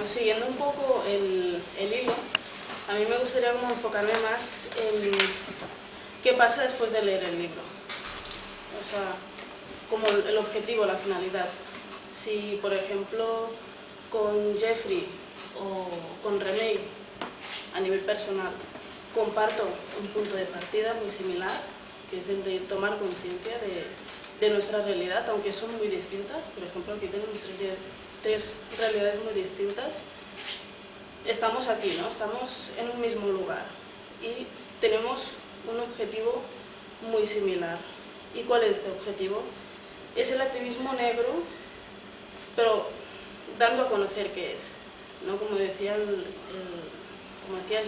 pues siguiendo un poco el hilo, a mí me gustaría como enfocarme más en qué pasa después de leer el libro. O sea, como el objetivo, la finalidad. Si, por ejemplo, con Jeffrey o con René, a nivel personal, comparto un punto de partida muy similar, que es el de tomar conciencia de nuestra realidad, aunque son muy distintas. Por ejemplo, aquí tenemos tres realidades muy distintas. Estamos aquí, ¿no? Estamos en un mismo lugar y tenemos un objetivo muy similar. ¿Y cuál es este objetivo? Es el activismo negro, pero dando a conocer qué es, ¿no? Como decía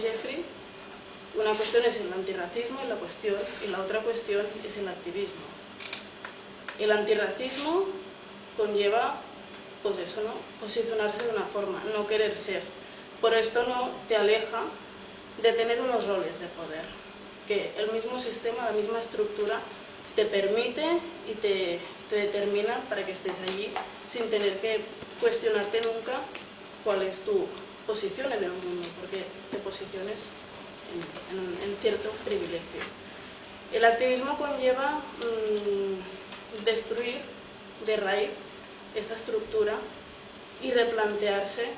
Jeffrey, una cuestión es el antirracismo y la otra cuestión es el activismo. El antirracismo conlleva, pues eso, ¿no? Posicionarse de una forma, no querer ser. Por esto no te aleja de tener unos roles de poder, que el mismo sistema, la misma estructura te permite y te determina para que estés allí sin tener que cuestionarte nunca cuál es tu posición en el mundo, porque te posiciones en cierto privilegio. El activismo conlleva destruir de raíz esta estructura y replantearse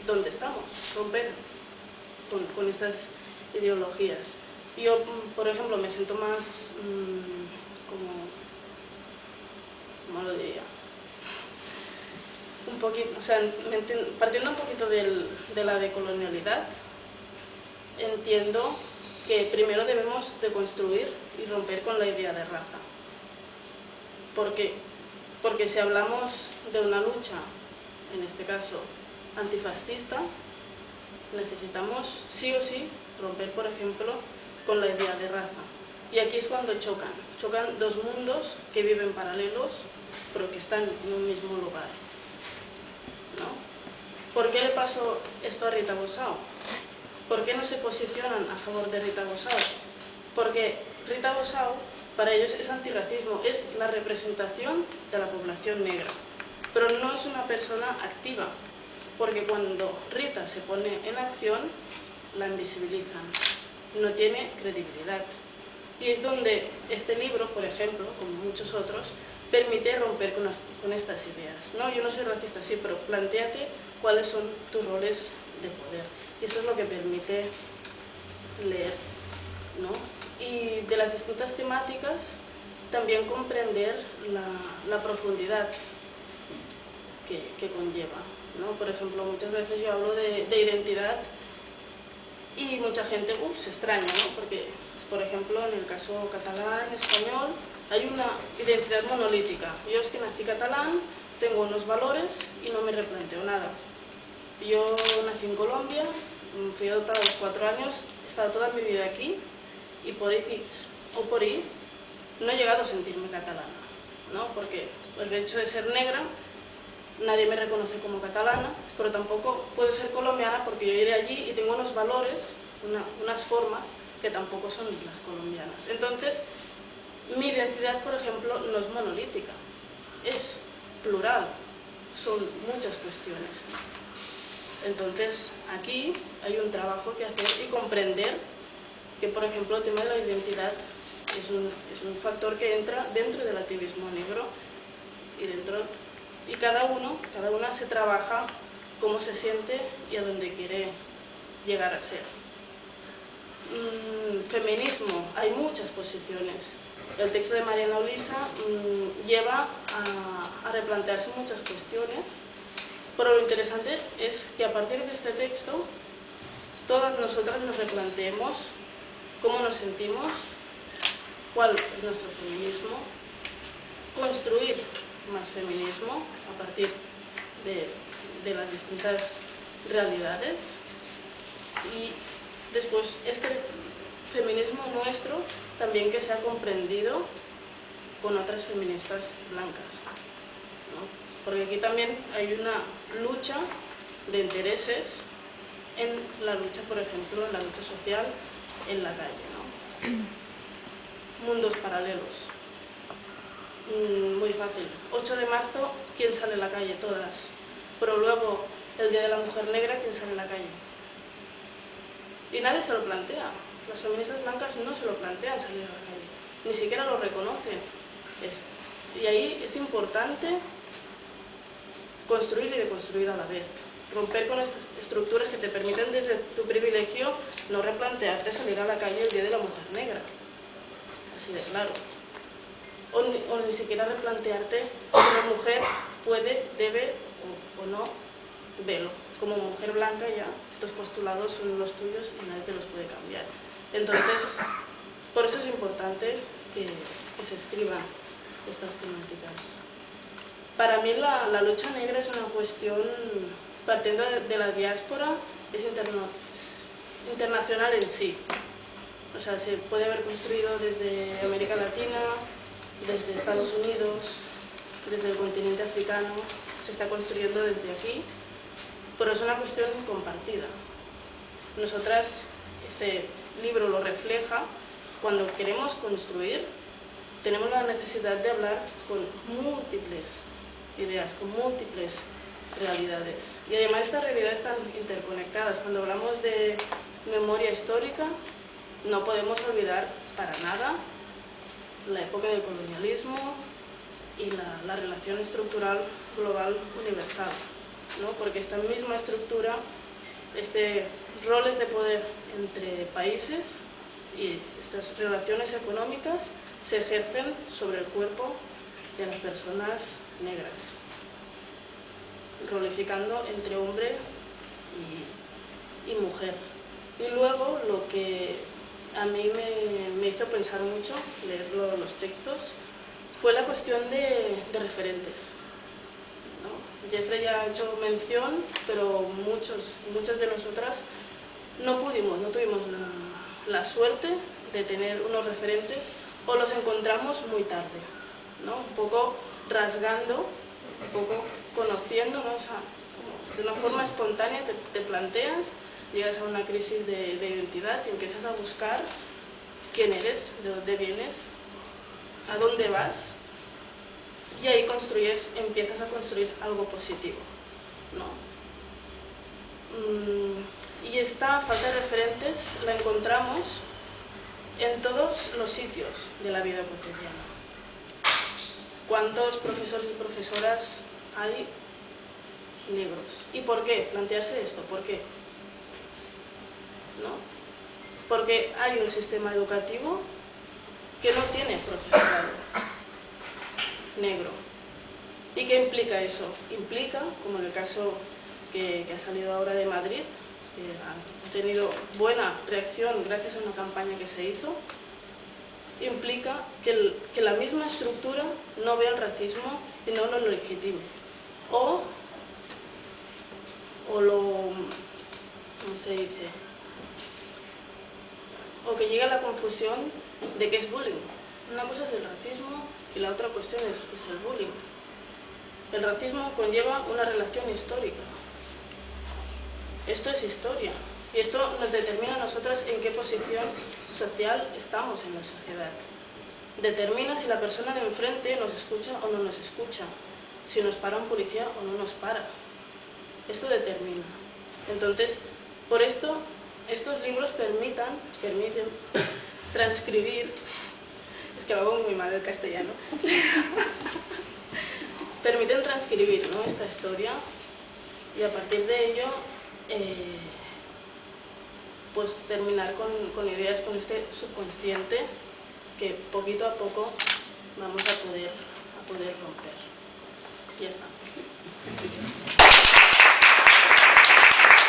dónde estamos, romper con estas ideologías. Yo, por ejemplo, me siento más ¿cómo lo diría? Un poquito, o sea, partiendo un poquito de la decolonialidad, entiendo que primero debemos deconstruir y romper con la idea de raza. ¿Por qué? Porque si hablamos de una lucha, en este caso antifascista, necesitamos sí o sí romper, por ejemplo, con la idea de raza. Y aquí es cuando chocan dos mundos que viven paralelos, pero que están en un mismo lugar, ¿no? ¿Por qué le pasó esto a Rita Bosao? ¿Por qué no se posicionan a favor de Rita Bosao? Porque Rita Bosao, para ellos es antirracismo, es la representación de la población negra, pero no es una persona activa, porque cuando Rita se pone en acción, la invisibilizan, no tiene credibilidad. Y es donde este libro, por ejemplo, como muchos otros, permite romper con estas ideas. No, yo no soy racista, sí, pero plantéate cuáles son tus roles de poder. Y eso es lo que permite leer, ¿no? Y de las distintas temáticas, también comprender la profundidad que conlleva, ¿no? Por ejemplo, muchas veces yo hablo de identidad y mucha gente se extraña, ¿no? Porque, por ejemplo, en el caso catalán, español, hay una identidad monolítica. Yo es que nací catalán, tengo unos valores y no me replanteo nada. Yo nací en Colombia, fui adoptada a los 4 años, he estado toda mi vida aquí y por X o por Y no he llegado a sentirme catalana, ¿no? Porque el hecho de ser negra, nadie me reconoce como catalana, pero tampoco puedo ser colombiana porque yo iré allí y tengo unos valores, unas formas que tampoco son las colombianas. Entonces, mi identidad, por ejemplo, no es monolítica, es plural, son muchas cuestiones. Entonces, aquí hay un trabajo que hacer y comprender que, por ejemplo, el tema de la identidad es un factor que entra dentro del activismo negro y cada una se trabaja cómo se siente y a dónde quiere llegar a ser. Feminismo, hay muchas posiciones. El texto de Mariana Olisa lleva a replantearse muchas cuestiones, pero lo interesante es que a partir de este texto todas nosotras nos replanteemos cómo nos sentimos, cuál es nuestro feminismo, construir más feminismo a partir de las distintas realidades y después este feminismo nuestro también que sea comprendido con otras feministas blancas, ¿no? Porque aquí también hay una lucha de intereses en la lucha, por ejemplo, en la lucha social en la calle, ¿no? Mundos paralelos. Muy fácil. 8 de marzo, ¿quién sale a la calle? Todas. Pero luego el Día de la Mujer Negra, ¿quién sale a la calle? Y nadie se lo plantea. Las feministas blancas no se lo plantean salir a la calle, ni siquiera lo reconocen. Y ahí es importante construir y deconstruir a la vez. Romper con estas estructuras que te permiten desde tu privilegio no replantearte salir a la calle el Día de la Mujer Negra. Así de claro. O ni siquiera replantearte que una mujer puede, debe o no verlo. Como mujer blanca ya, estos postulados son los tuyos y nadie te los puede cambiar. Entonces, por eso es importante que se escriban estas temáticas. Para mí la lucha negra es una cuestión, partiendo de la diáspora, es internacional en sí. O sea, se puede haber construido desde América Latina, desde Estados Unidos, desde el continente africano, se está construyendo desde aquí, pero es una cuestión compartida. Nosotras, este libro lo refleja, cuando queremos construir, tenemos la necesidad de hablar con múltiples ideas, con múltiples realidades. Y además estas realidades están interconectadas. Cuando hablamos de memoria histórica, no podemos olvidar para nada la época del colonialismo y la relación estructural global universal, ¿no? Porque esta misma estructura, roles de poder entre países y estas relaciones económicas se ejercen sobre el cuerpo de las personas negras, rolificando entre hombre y mujer. Y luego lo que a mí me hizo pensar mucho, leer los textos, fue la cuestión de referentes, ¿no? Jeffrey ya ha hecho mención, pero muchas de nosotras no tuvimos la suerte de tener unos referentes o los encontramos muy tarde, ¿no? Un poco rasgando, un poco conociendo, ¿no? O sea, de una forma espontánea te planteas, llegas a una crisis de identidad y empiezas a buscar quién eres, de dónde vienes, a dónde vas, y ahí empiezas a construir algo positivo, ¿no? Y esta falta de referentes la encontramos en todos los sitios de la vida cotidiana. ¿Cuántos profesores y profesoras hay negros? ¿Y por qué? Plantearse esto, ¿por qué? ¿No? Porque hay un sistema educativo que no tiene profesorado negro. ¿Y qué implica eso? Implica, como en el caso que ha salido ahora de Madrid, que ha tenido buena reacción gracias a una campaña que se hizo, implica que la misma estructura no vea el racismo y no lo legitime. O lo, ¿cómo se dice? O que llegue a la confusión de que es bullying. Una cosa es el racismo y la otra cuestión es el bullying. El racismo conlleva una relación histórica. Esto es historia. Y esto nos determina a nosotras en qué posición social estamos en la sociedad. Determina si la persona de enfrente nos escucha o no nos escucha. Si nos para un policía o no nos para. Esto determina. Entonces, por esto, estos libros permiten transcribir, es que lo hago muy mal el castellano, permiten transcribir, ¿no?, esta historia, y a partir de ello pues terminar con ideas, con este subconsciente que poquito a poco vamos a poder romper. Y ya está.